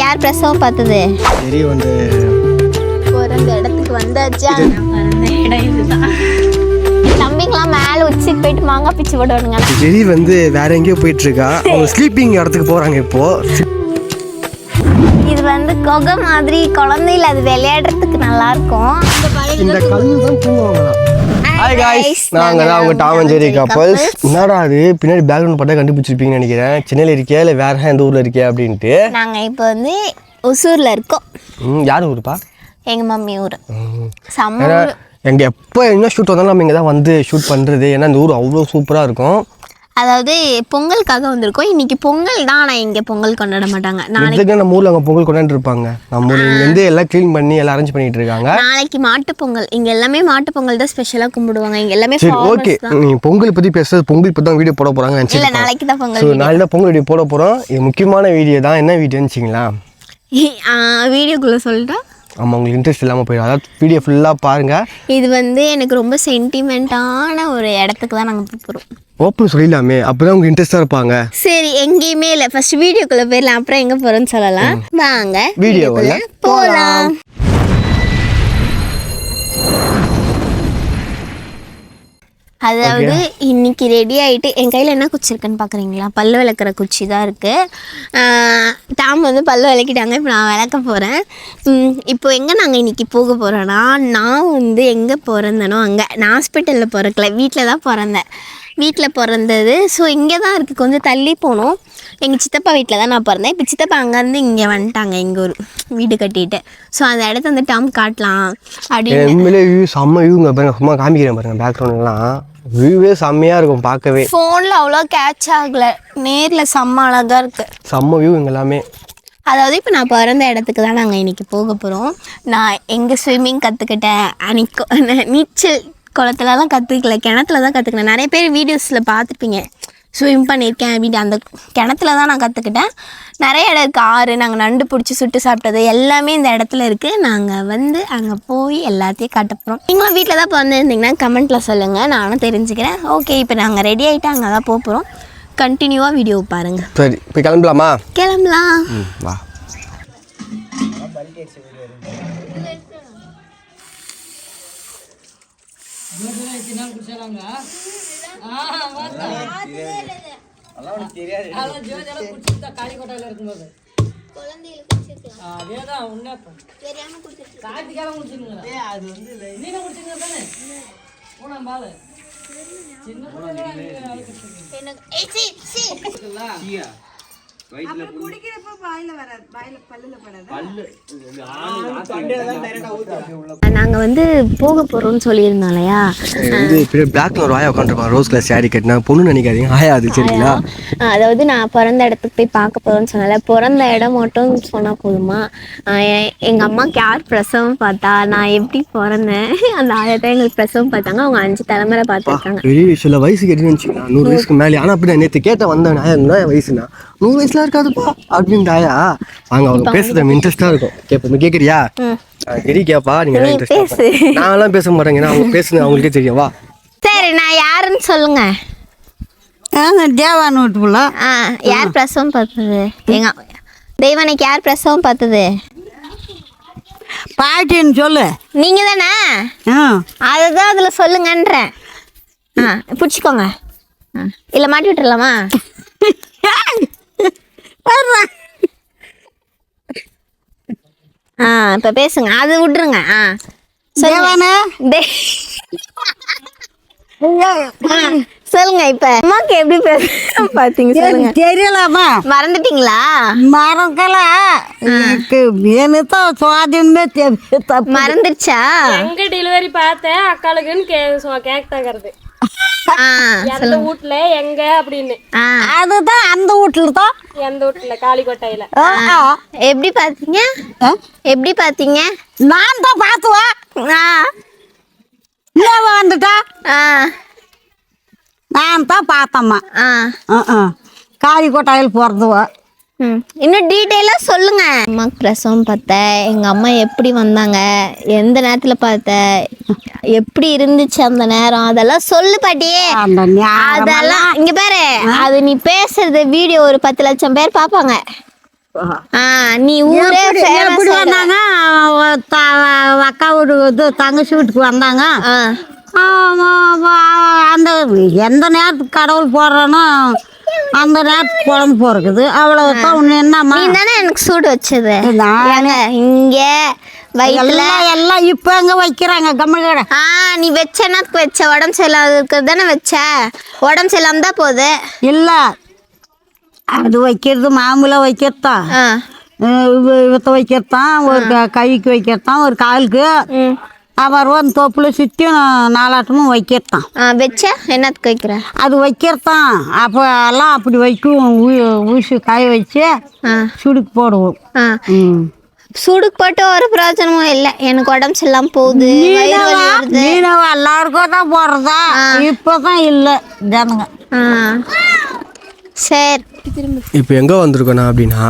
யார் பிரசவம் பார்த்தது? சரி வந்து பிறந்த இடத்துக்கு வந்தாச்சா? பிறந்த இடம் இதுதான். தம்பிங்களாம் மேலே உச்சிக்கு போயிட்டு மாங்காய் பிச்சு போடுவானுங்க. சரி வந்து வேற எங்கேயோ போயிட்டு இருக்கா. அவங்க ஸ்லீப்பிங் இடத்துக்கு போறாங்க இப்போ. இது வந்து கொகை மாதிரி குழந்தையில அது விளையாடுறதுக்கு நல்லா இருக்கும். இந்த கலந்து தான் தூங்குவாங்களாம். ஹாய் காய்ஸ், நாங்க தான் உங்க டாம் அண்ட் ஜெரி கப்பல்ஸ். என்னடா அது பின்னாடி பேக்ரவுண்ட் பார்த்தா கண்டுபிடிச்சிருப்பீங்கன்னு நினைக்கிறேன். சென்னையில் இருக்கியா இல்லை வேற எந்த ஊர்ல இருக்கியா அப்படின்ட்டு. நாங்க இப்போ வந்து ஒசூர்ல இருக்கோம். யார் ஊருப்பா? எங்க மம்மி ஊர். செம்ம ஊர். எங்க எப்போ என்ன ஷூட் வந்தாலும் நம்ம இங்கே தான் வந்து ஷூட் பண்றது. ஏன்னா இந்த ஊர் அவ்வளோ சூப்பரா இருக்கும். அதாவது பொங்கலுக்காக வந்திருக்கோம். இன்னைக்கு பொங்கல் தான், ஆனால் இங்கே பொங்கல் கொண்டாட மாட்டாங்க. நாளைக்கு நம்ம ஊரில் அங்கே பொங்கல் கொண்டாண்டு இருப்பாங்க. நம்ம ஊர் இங்கேருந்து எல்லாம் க்ளீன் பண்ணி எல்லாம் அரேஞ்ச் பண்ணிட்டு இருக்காங்க. நாளைக்கு மாட்டு பொங்கல். இங்கே எல்லாமே மாட்டு பொங்கல் தான் ஸ்பெஷலாக கும்பிடுவாங்க. இங்கே எல்லாமே சரி ஓகே. நீ பொங்கல் பற்றி பேசுறது பொங்கல் பற்றி தான் வீடியோ போட போகிறாங்க. இல்லை, நாளைக்கு தான் பொங்கல். ஸோ நாளைக்கு தான் பொங்கல் வீடியோ போட போகிறோம். இது முக்கியமான வீடியோ தான். என்ன வீடியோன்னு வச்சிங்களா? வீடியோக்குள்ளே சொல்லிட்டா ஆமாம், உங்களுக்கு இன்ட்ரெஸ்ட் இல்லாமல் போயிடும். அதாவது வீடியோ ஃபுல்லாக பாருங்கள். இது வந்து எனக்கு ரொம்ப சென்டிமெண்ட்டான ஒரு இடத்துக்கு தான் நாங்கள் போகிறோம். ஓப்பன் சொல்லிடலாமே, அப்போதான் உங்களுக்கு இன்ட்ரெஸ்டாக இருப்பாங்க. சரி, எங்கேயுமே இல்லை, ஃபர்ஸ்ட் வீடியோக்குள்ளே போயிடலாம், அப்புறம் எங்கே போகிறோன்னு சொல்லலாம். வாங்க வீடியோக்குள்ளே போகலாம். அதாவது இன்னைக்கு ரெடி ஆகிட்டு என் கையில் என்ன குச்சி இருக்குன்னு பார்க்குறீங்களா? பல்லு விளக்குற குச்சி தான் இருக்குது. டாம் வந்து பல்லு விளக்கிட்டாங்க. இப்போ நான் விளக்க போகிறேன். இப்போ எங்கே நாங்கள் இன்றைக்கி போக போகிறோன்னா, நான் வந்து எங்கே பிறந்தனோ அங்கே. நான் ஹாஸ்பிட்டலில் பிறக்கல, வீட்டில் தான் பிறந்தேன். வீட்டில் பிறந்தது. ஸோ இங்கே தான் இருக்குது, கொஞ்சம் தள்ளி போனோம். எங்கள் சித்தப்பா வீட்டில் தான் நான் பிறந்தேன். இப்போ சித்தப்பா அங்கேருந்து இங்கே வந்துட்டாங்க, இங்கே ஒரு வீடு கட்டிட்டு. ஸோ அந்த இடத்த வந்து டாம் காட்டலாம் அப்படின்னு. உண்மையிலே வியூ செம்ம வியூங்க பாருங்க. சும்மா காமிக்கிறேன் பாருங்க, பேக்ரவுண்ட்லாம் வியூவே செம்மையாக இருக்கும் பார்க்கவே. ஃபோனில் அவ்வளோ கேட்ச் ஆகலை, நேரில் செம்ம அழகாக இருக்குது. செம்ம வியூ இங்கே எல்லாமே. அதாவது இப்போ நான் பிறந்த இடத்துக்கு தான் நாங்கள் இன்றைக்கி போக போகிறோம். நான் எங்கே ஸ்விம்மிங் கற்றுக்கிட்டேன், அன்றைக்கி நீச்சல் குளத்துலலாம் கற்றுக்கல, கிணத்துல தான் கற்றுக்கினேன். நிறைய பேர் வீடியோஸில் பார்த்துருப்பீங்க ஸ்விம் பண்ணியிருக்கேன் அப்படின்ட்டு. அந்த கிணத்துல தான் நான் கற்றுக்கிட்டேன். நிறைய இடம் இருக்குது, ஆறு, நாங்கள் நண்டு பிடிச்சி சுட்டு சாப்பிட்டது எல்லாமே இந்த இடத்துல இருக்குது. நாங்கள் வந்து அங்கே போய் எல்லாத்தையும் காட்ட போகிறோம். நீங்களும் வீட்டில் தான் இப்போ வந்துருந்தீங்கன்னா கமெண்ட்டில் சொல்லுங்கள், நானும் தெரிஞ்சுக்கிறேன். ஓகே, இப்போ நாங்கள் ரெடி ஆகிட்டு அங்கே தான் போக போகிறோம். கண்டினியூவாக வீடியோ பாருங்கள். சரி, இப்போ கிளம்பலாமா? கிளம்பலாம், வா. நாங்கள் வந்து போக போகிறோம்னு சொல்லியிருந்தோம் இல்லையா? வந்து பிளாக்ல ஒரு ஆயா உட்காந்துருக்கோம், ரோஸ் கலர் சாரி கட்டினா. பொண்ணு நினைக்காதீங்க, ஆயா அது. சரிங்களா? அதாவது நான் பிறந்த இடத்துக்கு போய் பார்க்க போகிறோன்னு சொன்னால, பிறந்த இடம் மட்டும் சொன்னால் போதுமா? எங்கள் அம்மாவுக்கு யார் பிரசவம் பார்த்தா, நான் எப்படி பிறந்தேன், அந்த ஆயத்தான் எங்களுக்கு பிரசவம் பார்த்தாங்க. அவங்க 5 தலைமுறை பார்த்துருக்காங்க. பெரிய விஷயம். வயசு கேட்டுன்னு வச்சுக்கலாம், 100 வயசுக்கு மேலே. ஆனால் அப்படி நேற்று கேட்ட வந்தேன், ஆயா வயசுனா 100 வயசுல இருக்காதுப்பா அப்படின்னு. ஆயா வாங்க, அவங்க பேசுறது இன்ட்ரெஸ்டா இருக்கும். கேட்போம், கேட்குறியா? சரி கேப்பா, நீங்க நான்லாம் பேச மாட்டேங்க, அவங்க பேசுங்க, அவங்களுக்கே தெரியும். வா. சரி, நான் யாருன்னு சொல்லுங்க. தேவான் வீட்டுக்குள்ள யார் பிரசவம் பார்த்தது? எங்க தெய்வானைக்கு யார் பிரசவம் பார்த்தது? பாட்டின்னு சொல்லு. நீங்க தானே? அதுதான் அதுல சொல்லுங்கன்றேன். பிடிச்சிக்கோங்க, இல்லை மாட்டி விட்டுறலாமா? இப்ப பேசுங்க, அது விட்டுருங்க. சொல்லுங்க, இப்ப அம்மாக்கு எப்படி பேச பாத்தீங்க சொல்லுங்க. தெரியலாமா? மறந்துட்டீங்களா? மறக்கலாம், என்னத்தான் சுவாதீனமே மறந்துடுச்சா? எங்க டெலிவரி பார்த்தேன் அக்காளுக்குன்னு கேட்டாங்கிறது எந்த வீட்டுல எங்க அப்படின்னு. அதுதான் அந்த வீட்டுல தான். எந்த வீட்டுல? காளிக்கோட்டையில. எப்படி பாத்தீங்க? எப்படி பாத்தீங்க? நான் தான் பாத்துவேன். வந்துட்டா நான் தான் பார்த்தம்மா. காளிக்கோட்டையில் பிறந்துவா. இன்னும் டீட்டெயிலாக சொல்லுங்க. அம்மாக்கு பிரசவம் பார்த்த, எங்கள் அம்மா எப்படி வந்தாங்க, எந்த நேரத்தில் பார்த்த, எப்படி இருந்துச்சு அந்த நேரம், அதெல்லாம் சொல்லு பாட்டியே. அதெல்லாம் இங்கே பாரு, அது நீ பேசுறது வீடியோ ஒரு 10 லட்சம் பேர் பார்ப்பாங்க. நீ ஊரே எப்படி வந்தாங்க அக்கா வீட்டுக்கு இது தங்கச்சி வீட்டுக்கு வந்தாங்க. அந்த எந்த நேரத்துக்கு கடவுள் போடுறானோ அந்த நேரத்துக்கு குழம்பு போறது அவ்வளவுதான். ஒண்ணு என்னம்மா நீ தானே எனக்கு சூடு வச்சது நானே. இங்க வயிற்றுல எல்லாம் இப்ப எங்க வைக்கிறாங்க கம்மல்கடை. நீ வச்ச என்னத்துக்கு வச்ச? உடம்பு சரியில்லாததுக்கு தானே வச்ச. உடம்பு சரியில்லாம தான் போகுது. இல்ல அது வைக்கிறது மாமூலா வைக்கிறதான், இவத்த வைக்கிறதான், ஒரு கைக்கு வைக்கிறதான், ஒரு காலுக்கு, அப்புறம் அந்த தொப்புல சுற்றியும் நாலாட்டமும் வைக்கிறதான். வச்ச என்னத்துக்கு வைக்கிற? அது வைக்கிறதான். அப்போ எல்லாம் அப்படி வைக்கும். ஊசி காய வச்சு சுடுக்கு போடுவோம். சூடுக்கு போட்டு ஒரு பிரயோஜனமும் இல்லை. எனக்கு உடம்பு சரியில்லாம போகுது, மீனவா எல்லாருக்கும் தான் போடுறதா. இப்போதான் இல்லை ஜனங்க. சரி, இப்போ எங்கே வந்திருக்கோண்ணா அப்படின்னா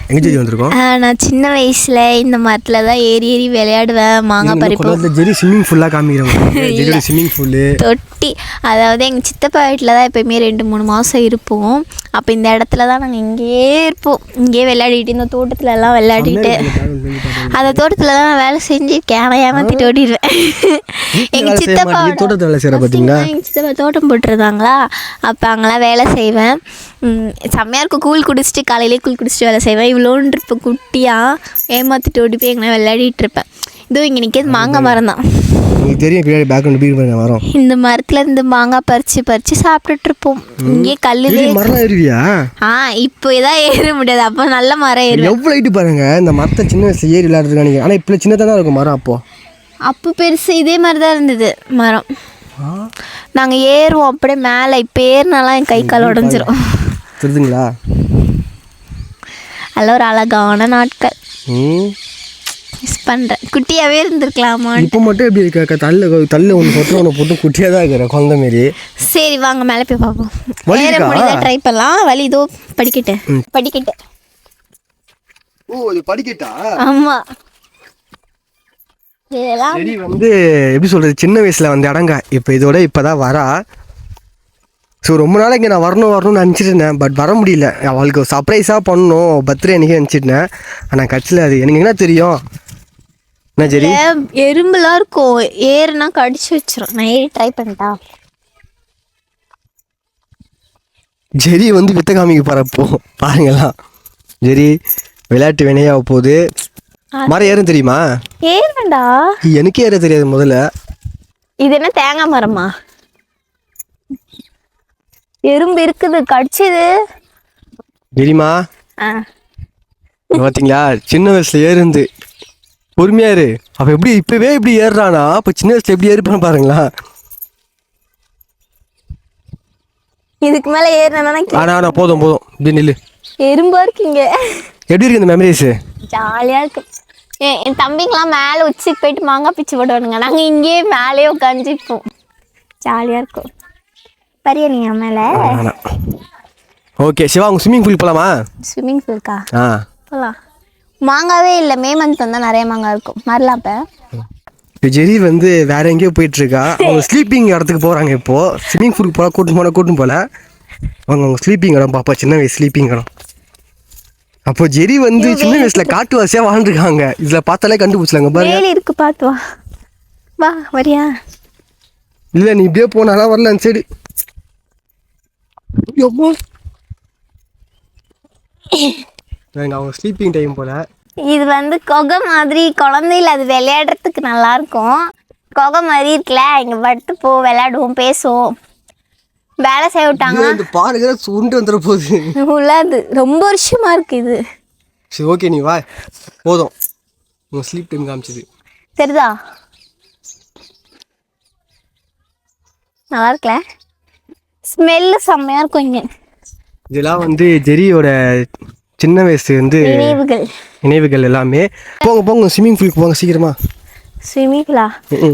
எங்கே ஜெரி வந்திருக்கோம்? நான் சின்ன வயசுல இந்த மரத்தில் தான் ஏறி ஏறி விளையாடுவேன், மாங்காய் பறிப்போம். ஜெரி ஸ்விம்மிங் ஃபுல்லாக காமிக்கிறோம். ஸ்விம்மிங் ஃபுல்லு தொட்டி, அதாவது எங்கள் சித்தப்பா வீட்டில் தான் எப்போயுமே 2-3 மாதம் இருப்போம். அப்போ இந்த இடத்துல தான் நாங்கள் இங்கேயே இருப்போம். இங்கேயே விளையாடிட்டு இந்த தோட்டத்துல எல்லாம் விளையாடிட்டு அந்த தோட்டத்தில் தான் நான் வேலை செஞ்சுருக்கேன். ஆனால் ஏமாற்றிட்டு ஓடிடுவேன். எங்கள் சித்தப்பா தோட்டத்தில் வேலை செய்கிற பார்த்தீங்களா? எங்கள் சித்தப்பா தோட்டம் போட்டுருந்தாங்களா, அப்போ அங்கெல்லாம் வேலை செய்வேன். செம்மையாக இருக்கும். கூழ் குடிச்சிட்டு காலையிலே கூழ் குடிச்சிட்டு வேலை செய்வேன். இவ்வளோன்னு இருப்பேன் குட்டியாக. ஏமாற்றிட்டு ஓடி போய் எங்கன்னா விளையாடிட்டு இருப்பேன். இதோ இங்கே நிற்கிறது மாங்காய் மரம் தான். உங்களுக்கு தெரியும் பின்னாடி பேக்ரவுண்ட் பீர் வரோம். இந்த மரத்துல இருந்து மாங்காய் பறிச்சு சாப்பிட்டுட்டு இருப்போம். இங்கே கல்லுலே மரம் ஏறுவியா? இப்போ இதான் ஏற முடியாது. அப்போ நல்ல மரம் ஏறுவேன். எவ்வளோ ஹைட்டு பாருங்க. இந்த மரத்தை சின்ன வயசுல ஏறி விளையாடுறதுக்கு. ஆனால் இப்போ சின்னதாக தான் இருக்கும் மரம். அப்போ பெருசு இதே மாதிரி தான் இருந்தது மரம். நாங்கள் ஏறுவோம் அப்படியே மேலே. இப்போ ஏறினாலாம் என் கை கால் உடஞ்சிரும். தெரியுதுங்களா? அதெல்லாம் ஒரு அழகான நாட்கள். மிஸ் பண்ணுறேன். குட்டியாகவே இருந்திருக்கலாமா? இப்போ மட்டும் எப்படி இருக்க? தள்ள ஒன்று போட்டு குட்டியாக தான் இருக்கிற குழந்தை மாரி. சரி வாங்க மேலே போய் பார்ப்போம். ஏற முடியுதா ட்ரை பண்ணலாம். வலி இதோ படிக்கிட்டு. ஓ இது படிக்கட்டா? ஆமாம். இதெல்லாம் சரி வந்து எப்படி சொல்கிறது, சின்ன வயசில் வந்து அடங்க. இப்போ இதோட இப்போ தான் வரா. ஸோ ரொம்ப நாளைக்கு நான் வரணும்னு நினச்சிருந்தேன். பட் வர முடியல. அவளுக்கு சர்ப்ரைஸாக பண்ணணும் பர்த்டே அன்றைக்கி நினச்சிட்டேன். ஆனால் கட்சியில் அது எனக்கு என்ன தெரியும். என்ன சரி எறும்புலாம் இருக்கும், ஏறுனா கடிச்சு வச்சிரும். நான் ஏறி ட்ரை பண்ணிட்டா. ஜெரி வந்து வித்த காமிக்க போகிறப்போ பாருங்களாம். ஜெரி விளையாட்டு வினையாக போகுது. மரம் ஏறும் தெரியுமா? ஏறண்டா. எனக்கே ஏற தெரியாது முதல்ல. இது என்ன தேங்காய் மரமா? எறும்பு இருக்குது, கடிச்சது தெரியுமா? பார்த்தீங்களா? சின்ன வயசுல ஏறுந்து பொறுமையா இரு. அப்ப எப்படி இப்பவே இப்படி ஏறுறானா, அப்ப சின்ன வயசுல எப்படி ஏறிப்பான்னு பாருங்களா. இதுக்கு மேல ஏறினா ஆனா போதும் இப்படி நில்லு. எறும்பா இருக்கீங்க. எப்படி இருக்கு இந்த மெமரிஸ்? ஜாலியா இருக்கு. என் தம்பிங்கெல்லாம் மேலே உச்சிக்கு போயிட்டு மாங்காய் பிச்சு போடுவானுங்க. நாங்கள் இங்கேயே மேலேயே உட்காந்துப்போம். ஜாலியாக இருக்கும். பரியா நீங்க மேலே? ஓகே சிவா, உங்க ஸ்விம்மிங் பூல் போகலாமா? ஸ்விம்மிங் பூல்க்கா போகலாம். மாங்காவே இல்லை, மே மந்த் வந்தால் நிறைய மாங்காய் இருக்கும். வரலாம். இப்போ ஜெரி வந்து வேற எங்கேயோ போயிட்டு இருக்கா. அவங்க ஸ்லீப்பிங் இடத்துக்கு போகிறாங்க. இப்போது ஸ்விம்மிங் பூலுக்கு போகலாம் கூட்டும் போல. அவங்க ஸ்லீப்பிங் இடம் பாப்பா, சின்ன வயசு ஸ்லீப்பிங் இடம். அப்போ ஜெரி வந்து சின்ன வயசுல காட்டுவாசியா வாழ்ந்துருக்காங்க. இதுல பார்த்தாலே கண்டுபிடிச்சலாங்க பாருங்க. இருக்கு பார்த்து வா. வரியா? இல்ல நீ இப்படியே போனாலாம் வரல அந்த சைடு. அவங்க ஸ்லீப்பிங் டைம் போல. இது வந்து கொகை மாதிரி குழந்தையில அது விளையாடுறதுக்கு நல்லா இருக்கும். கொகை மாதிரி இருக்குல்ல, இங்க படுத்து போ விளையாடுவோம் பேசுவோம். வேலை செய்ய விட்டாங்க பாருங்க, சுண்டு வந்துட போகுது. உள்ளது ரொம்ப வருஷமா இருக்கு இது. சரி ஓகே நீ வா, போதும். உங்க ஸ்லீப் டைம் காமிச்சது தெரியுதா? நல்லா இருக்கல, ஸ்மெல்லு செம்மையா இருக்கும் இங்க. இதெல்லாம் வந்து ஜெரியோட சின்ன வயசு வந்து நினைவுகள் எல்லாமே. போங்க ஸ்விம்மிங் பூலுக்கு போங்க சீக்கிரமா. ஸ்விம்மிங் பூலா?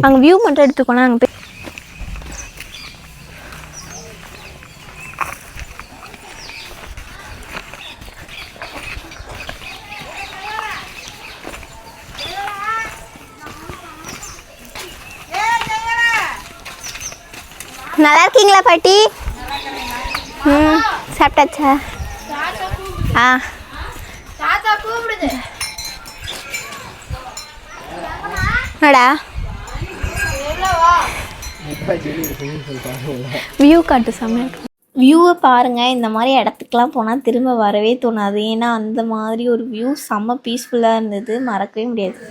அங்கே வியூ மட்டும் எடுத்துக்கோனா அங்கே போய். நல்லா இருக்கீங்களா பாட்டி? சாப்பிட்டாச்சா? அடா வியூ காட்டு செம்மையா வியூவை பாருங்கள். இந்த மாதிரி இடத்துக்குலாம் போனால் திரும்ப வரவே தோணாது. ஏன்னா அந்த மாதிரி ஒரு வியூ செம்ம பீஸ்ஃபுல்லாக இருந்தது, மறக்கவே முடியாது.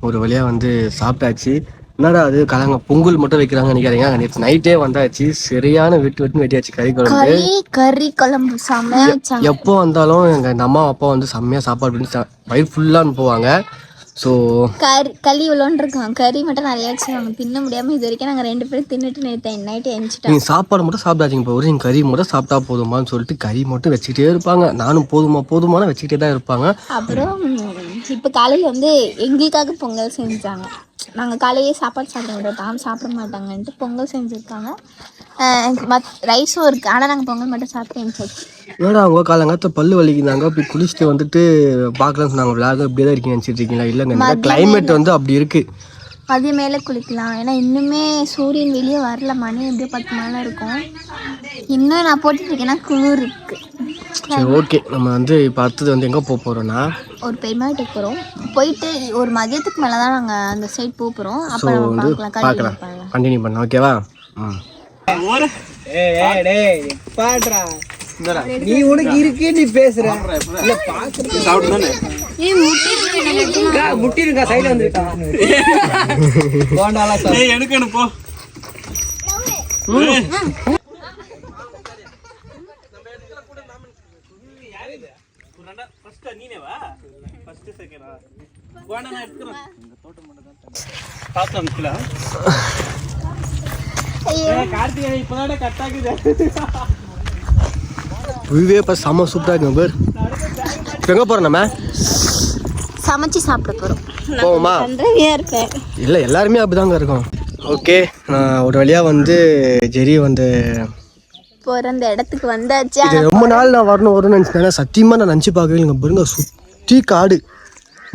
ஒரு வழியாக வந்து சாப்பிட்டாச்சு. என்னடா அது கலங்க பொங்கல் மட்டும் வைக்கிறாங்க நினைக்காதீங்க. நேற்று நைட்டே வந்தாச்சு, சரியான வெட்டு வெட்டியாச்சு கறி குழம்பு. கறி குழம்பு செம்மையா வச்சாங்க. எப்போ வந்தாலும் எங்கள் அம்மா அப்பா வந்து செம்மையாக சாப்பாடு பண்ணி வயிறு ஃபுல்லாக போவாங்க. ஸோ களி இவ்வளோன்னு இருக்கும், கறி மட்டும் நிறைய வச்சுருவாங்க, தின்ன முடியாமல் இது வரைக்கும் நாங்கள் 2 பேரும் தின்னுட்டு நைட்டு எஞ்சிட்டோம். நீங்கள் சாப்பாடு மட்டும் சாப்பிடாதீங்க, இப்போ ஒரு நீங்கள் கறி மட்டும் சாப்பிட்டா போதுமான்னு சொல்லிட்டு கறி மட்டும் வச்சுக்கிட்டே இருப்பாங்க. நானும் போதுமான வச்சுக்கிட்டே தான் இருப்பாங்க. அப்புறம் இப்போ காலையில் வந்து எங்களுக்காக பொங்கல் செஞ்சாங்க. நாங்கள் காலையே சாப்பாடு சாப்பிட மாட்டோம், சாப்பிட மாட்டாங்கன்ட்டு பொங்கல் செஞ்சுருக்காங்க. ரைஸும் இருக்குது, ஆனால் நாங்கள் பொங்கல் மட்டும் சாப்பிட்டு போச்சு. ஏன்னா அவங்க காலங்காலத்தில் பல்லு வலிக்குதாங்க, அப்படி குளிச்சுட்டு வந்துட்டு பார்க்கலாம்னு சொன்னாங்க. விளையாட இப்படியே தான் இருக்கீங்கன்னு நினச்சிட்டு இருக்கீங்களா? இல்லைங்க, கிளைமேட் வந்து அப்படி இருக்குது. மதிய மேலே குளிக்கலாம், ஏன்னா இன்னுமே சூரியன் வெளியே வரல, மணி எப்படியோ 10 மணி இருக்கும். இன்னும் நான் போட்டுட்ருக்கேன்னா குளிர் இருக்குது. சரி ஓகே, நம்ம வந்து இப்போ அடுத்தது வந்து எங்கே போக போகிறோன்னா ஒரு பெருமா வீட்டுக்கு போகிறோம். போயிட்டு ஒரு மதியத்துக்கு மேலே தான் நாங்கள் அந்த சைட் போக போகிறோம். அப்போ வந்து பார்க்கலாம், கண்டினியூ பண்ணலாம். ஓகேவா? நீ உனக்கு இருக்கு, நீ பேசுற முட்டி இருக்கா சைடுல வந்துருக்கா எடுக்கணும் போ. வியூவே இப்போ செம்ம சூப்பராக இருக்குங்க பேர். இப்போ எங்கே போகிறோம்? நம்ம சமைச்சு சாப்பிட போகிறோம். போவோமா? இருப்பேன். இல்லை, எல்லாருமே அப்படிதாங்க இருக்கோம். ஓகே, ஒரு வழியாக வந்து ஜெரி வந்து பிறந்த இடத்துக்கு வந்தாச்சு. இது ரொம்ப நாள் நான் வரும்னு நினச்சேன், சத்தியமாக நான் நினச்சி பார்க்கவே இல்லைங்க. பாருங்க, சுற்றி காடு.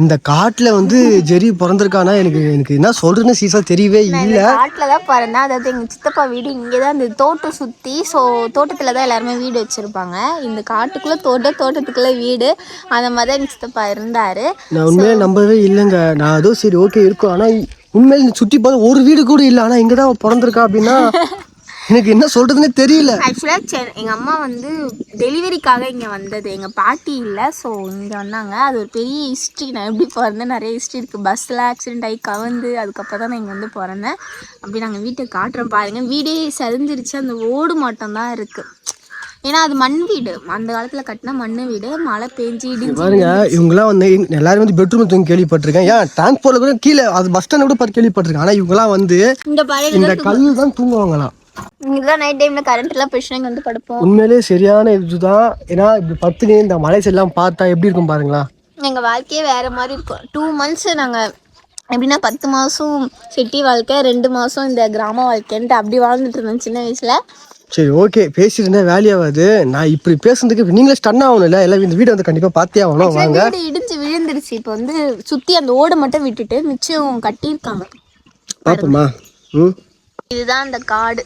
இந்த காட்டில் வந்து ஜெரி பிறந்திருக்கானா எனக்கு என்ன சொல்கிறதுன்னு சீஸாக தெரியவே இல்லை. காட்டில் தான் பிறந்தேன். அதாவது எங்கள் சித்தப்பா வீடு இங்கே தான், இந்த தோட்டம் சுற்றி. ஸோ தோட்டத்தில் தான் எல்லாருமே வீடு வச்சுருப்பாங்க. இந்த காட்டுக்குள்ளே தோட்டத்துக்குள்ளே வீடு, அந்த மாதிரி தான் எங்கள் சித்தப்பா இருந்தார். நான் உண்மையிலே நம்பவே இல்லைங்க. நான் அதோ சரி ஓகே இருக்கும், ஆனால் உண்மையில சுற்றி பார்த்து ஒரு வீடு கூட இல்லை. ஆனால் இங்கே தான் பிறந்திருக்கா அப்படின்னா எனக்கு என்ன சொல்கிறதுனே தெரியல. ஆக்சுவலாக எங்கள் அம்மா வந்து டெலிவரிக்காக இங்கே வந்தது, எங்கள் பாட்டி இல்லை. ஸோ இங்கே வந்தாங்க. அது ஒரு பெரிய ஹிஸ்ட்ரி. நான் எப்படி பிறந்தேன் நிறைய ஹிஸ்ட்ரி இருக்குது. பஸ்ஸில் ஆக்சிடென்ட் ஆகி கவர்ந்து அதுக்கப்புறம் தான் நான் இங்கே வந்து பிறந்தேன். அப்படி நாங்கள் வீட்டை காட்டுறோம் பாருங்கள். வீடே சரிஞ்சிருச்சு, அந்த ஓடு மட்டும் தான் இருக்குது. ஏன்னா அது மண் வீடு, அந்த காலத்தில் கட்டின மண் வீடு. மழை பெஞ்சு இடிஞ்சு பாருங்க. இவங்கெல்லாம் வந்து எல்லாரும் வந்து பெட்ரூம் தூங்கி கேள்விப்பட்டிருக்கேன். ஏன் டிரான்ஸ்போர்ட்ல கூட கீழே அது பஸ் ஸ்டாண்ட் கூட பார்த்து கேள்விப்பட்டிருக்கேன். ஆனால் இவங்கெல்லாம் வந்து இந்த கல் தான் தூங்குவாங்களாம். இங்கெல்லாம் நைட் டைமில் கரண்ட்லாம் போயிடுச்சுன்னா இங்கே வந்து படுப்போம். உண்மையிலேயே சரியான இதுதான். ஏன்னா இப்படி பத்துனே இந்த மலை செல்லாம் பார்த்தா எப்படி இருக்கும் பாருங்களா. எங்கள் வாழ்க்கையே வேறு மாதிரி இருக்கும். 2 months நாங்கள் எப்படின்னா 10 மாதம் சிட்டி வாழ்க்கை, 2 மாதம் இந்த கிராம வாழ்க்கைன்ட்டு அப்படி வாழ்ந்துட்டு இருந்தோம் சின்ன வயசில். சரி ஓகே, பேசியிருந்தேன் வேலையாகாது. நான் இப்படி பேசுறதுக்கு நீங்களே ஸ்டன் ஆகணும் இல்லை? எல்லாம் இந்த வீடு வந்து கண்டிப்பாக பார்த்தே ஆகணும். வாங்க. வீடு இடிஞ்சு விழுந்துருச்சு. இப்போ வந்து சுற்றி அந்த ஓடை மட்டும் விட்டுட்டு மிச்சம் கட்டியிருக்காங்க. பார்ப்போமா? இதுதான் அந்த காடு.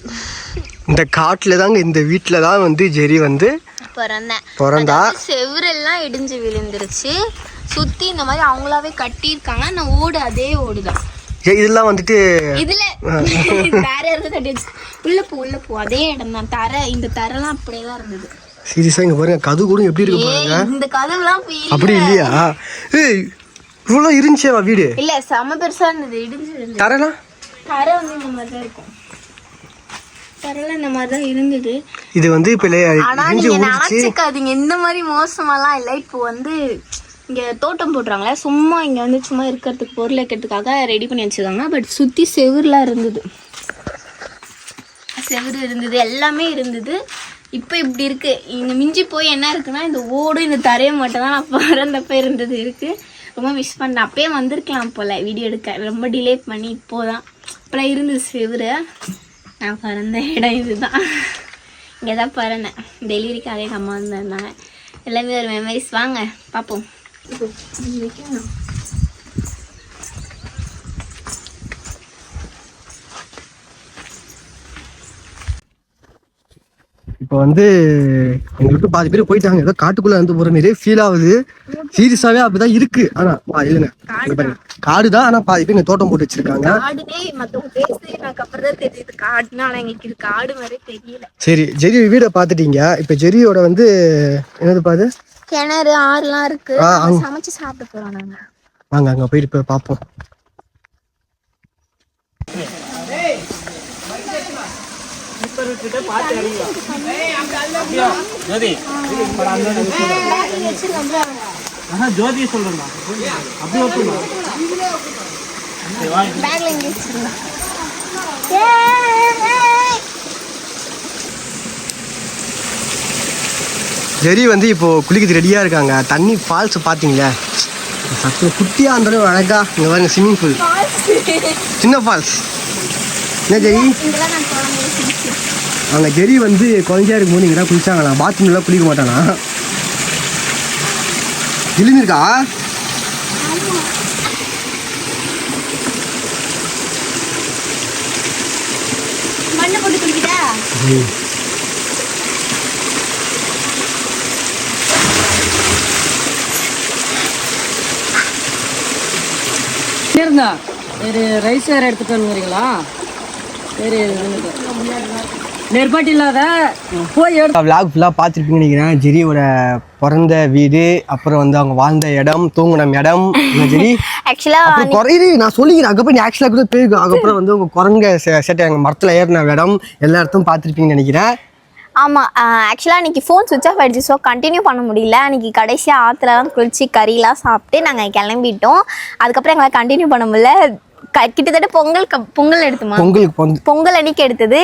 இந்த காட்டில் தாங்க, இந்த வீட்டில் தான் வந்து ஜெரி வந்து பிறந்தா. செவரெல்லாம் இடிஞ்சு விழுந்துருச்சு. சுற்றி இந்த மாதிரி அவங்களாவே கட்டியிருக்காங்க. நான் ஓடு அதே ஓடு தான். இதெல்லாம் வந்துட்டு இதுல வேற யாரும் கட்டி வச்சு உள்ள போ அதே இடம் தான். இந்த தரெல்லாம் அப்படியே தான் இருந்தது. சீரியஸா இங்க பாருங்க, கதவு கூட எப்படி இருக்கு பாருங்க. இந்த கதவுலாம் அப்படி இல்லையா? ஏய், இவ்வளவு இருந்துச்சேவா வீடு? இல்ல, செம பெருசா இருந்தது. இடிஞ்சு இருந்தது. தரலாம் தரை வந்து இந்த மாதிரி தான் இருக்கும். தரைலாம் இந்த மாதிரி தான் இருந்தது. இது வந்து இப்ப ஆனா நீங்க நினைச்சுக்காதீங்க இந்த மாதிரி மோசமாலாம் இல்லை. இப்போ வந்து இங்கே தோட்டம் போட்டுறாங்களே, சும்மா இங்கே வந்து சும்மா இருக்கிறதுக்கு பொருள் வைக்கிறதுக்காக ரெடி பண்ணி வச்சுருக்காங்க. பட் சுற்றி செவுருலாம் இருந்தது, செவுரு இருந்தது, எல்லாமே இருந்தது. இப்போ இப்படி இருக்குது. இங்கே மிஞ்சி போய் என்ன இருக்குன்னா இந்த ஓடும் இந்த தரையும் மட்டும் தான் நான் பிறந்தப்ப இருந்தது இருக்குது. ரொம்ப மிஸ் பண்ணேன். அப்பயே வந்திருக்கலாம் போல் வீடியோ எடுக்க, ரொம்ப டிலே பண்ணி இப்போதான். இப்போலாம் இருந்தது செவுரு. நான் பிறந்த இடம் இதுதான். இங்கே தான் பிறந்தேன். டெலிவரிக்காக எங்கள் அம்மா வந்திருந்தாங்க. எல்லாமே ஒரு மெமரிஸ். வாங்க பார்ப்போம். இப்போ வந்து எங்களுக்கு பாதி பேர் போயிட்டாங்க, ஏதோ காட்டுக்குள்ள வந்து போற மாதிரியே ஃபீல் ஆகுது. சீரியஸாவே அப்படிதான் இருக்கு. ஆனா இல்லைங்க, இங்க பாருங்க, காடு தான். ஆனா பாதி பேர் இங்க தோட்டம் போட்டு வச்சிருக்காங்க. சரி, ஜெரி வீடை பாத்துட்டீங்க. இப்ப ஜெரியோட வந்து என்னது பாது, கிணறு ஆறுலாம் இருக்கு. சமைச்சு சாப்பிட போறோம் நாங்க. வாங்க அங்க போயிட்டு போய் பார்ப்போம். ஜோதி சொல்றேன் அப்படி ஜெரி வந்து இப்போ குளிக்கிறது ரெடியா இருக்காங்க. தண்ணி ஃபால்ஸ் பாத்தீங்களா, சத்து குட்டியா இருந்தாலும் அழகா. இங்க பாருங்க, ஸ்விம்மிங் பூல், சின்ன ஃபால்ஸ். என்ன ஜெரி, அவங்க ஜெரி வந்து குழந்தையா இருக்கும்போது இங்கே தான் குளிச்சாங்களா, பாத்ரூம்லாம் குளிக்க மாட்டானா? ஜிலுமி இருக்கா? மண்ணை போட்டு குளிக்கிட்டா? இருந்தா சரி, ரைஸ் வேறு எடுத்துட்டு வந்துறீங்களா? சரி, நெற்பாட்டி இல்லாத போய் விளாக் ஃபுல்லாக பார்த்துருப்பீங்கன்னு நினைக்கிறேன். ஜெரியோட பிறந்த வீடு, அப்புறம் வந்து அவங்க வாழ்ந்த இடம், தூங்கின இடம். ஜெரி ஆக்சுவலாக குறையுது, நான் சொல்லிக்கிறேன். அதுக்கப்புறம் நீ ஆக்சுவலாக கூட போயிருக்கோம். அதுக்கப்புறம் வந்து உங்கள் குரங்க சேட்டை எங்கள் மரத்தில் ஏறின இடம் எல்லா இடத்தும் பார்த்துருப்பீங்கன்னு நினைக்கிறேன். ஆமாம், ஆக்சுவலாக அன்றைக்கி ஃபோன் சுவிட்ச் ஆஃப் ஆகிடுச்சு. ஸோ கண்டினியூ பண்ண முடியல. அன்றைக்கி கடைசியாக ஆற்றுலலாம் குளிச்சு கறிலாம் சாப்பிட்டு நாங்கள் கிளம்பிட்டோம். அதுக்கப்புறம் எங்களால் கண்டினியூ பண்ண முடியல. கிட்டத்தட்ட பொங்கல் எடுத்துமா, பொங்கல் அன்னைக்கு எடுத்தது.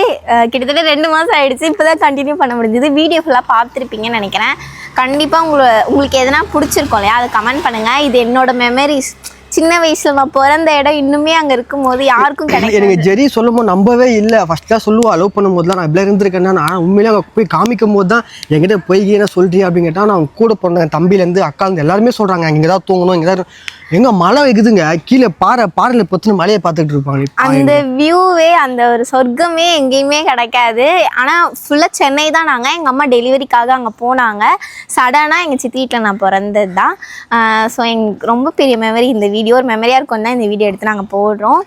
கிட்டத்தட்ட 2 மாதம் ஆயிடுச்சு. இப்போ தான் கண்டினியூ பண்ண முடிஞ்சது. வீடியோ ஃபுல்லாக பார்த்துருப்பீங்கன்னு நினைக்கிறேன். கண்டிப்பாக உங்களுக்கு எதனா பிடிச்சிருக்கோம் இல்லையா, அதை கமெண்ட் பண்ணுங்கள். இது என்னோட மெமரிஸ். சின்ன வயசுல நான் பிறந்த இடம் இன்னுமே அங்கே இருக்கும்போது யாருக்கும் கிடையாது. எனக்கு ஜெரி சொல்லும் போது நம்பவே இல்லை. ஃபர்ஸ்ட்லாம் சொல்லுவா, லவ் பண்ணும் போதுலாம் நான் இப்படி இருந்திருக்கேன்னா, நான் உண்மையிலே அங்கே போய் காமிக்கும் போது தான் என்கிட்ட போய் என்ன சொல்றீ அப்படின்னு கேட்டால், நான் கூட பிறந்த தம்பிலேருந்து அக்காலேருந்து எல்லாருமே சொல்கிறாங்க இங்கே தான் தூங்கணும், இங்கே தான் எங்கே மழை வைக்குதுங்க, கீழே பாறையில் பொத்துன்னு மழையை பார்த்துட்டு இருப்பாங்க. அந்த வியூவே, அந்த ஒரு சொர்க்கமே எங்கேயுமே கிடைக்காது. ஆனால் ஃபுல்லாக சென்னை தான். நாங்கள் எங்கள் அம்மா டெலிவரிக்காக அங்கே போனாங்க. சடனாக எங்கள் சித்தி வீட்டில் நான் பிறந்தது தான். ஸோ எங்களுக்கு ரொம்ப பெரிய மெமரி இந்த வீடியோ. ஒரு மெமரியாக இருக்கும் தான் இந்த வீடியோ எடுத்து நாங்கள் போடுறோம்.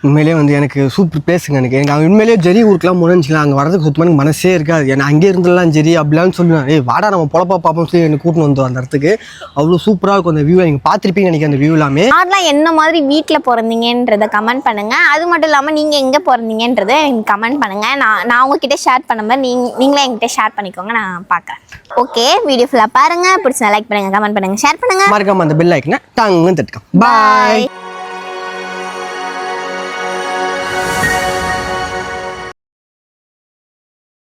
உண்மையிலே வந்து எனக்கு சூப்பர் பேசுங்க. எனக்கு அங்கே உண்மையிலேயே ஜெரி ஊருக்குலாம் முடிஞ்சிக்கலாம். அங்கே வரதுக்கு சுத்தமாக எனக்கு மனசே இருக்காது. ஏன்னா அங்கே இருந்தெல்லாம் ஜெரி அப்படிலாம் சொல்லுவேன். வாடா நம்ம பொழப்பா பார்ப்போம் சொல்லி எனக்கு கூட்டின்னு வந்தோம் அந்த இடத்துக்கு. அவ்வளோ சூப்பராக இருக்கும் அந்த வியூ. நீங்கள் பார்த்துருப்பீங்க நினைக்கிறேன் அந்த வியூ எல்லாமே. யாரெல்லாம் என்ன மாதிரி வீட்டில் பிறந்தீங்கன்றதை கமெண்ட் பண்ணுங்கள். அது மட்டும் இல்லாமல் நீங்கள் எங்கே பிறந்தீங்கன்றதை எனக்கு கமெண்ட் பண்ணுங்கள். நான் உங்ககிட்ட ஷேர் பண்ண மாதிரி நீங்களே என்கிட்ட ஷேர் பண்ணிக்கோங்க, நான் பார்க்குறேன். ஓகே, வீடியோ ஃபுல்லாக பாருங்கள். பிடிச்சா லைக் பண்ணுங்கள், கமெண்ட் பண்ணுங்கள், ஷேர் பண்ணுங்கள். மறக்காம அந்த பெல் ஐக்கனை டாங்குன்னு தட்டுக்கோங்க. பாய்.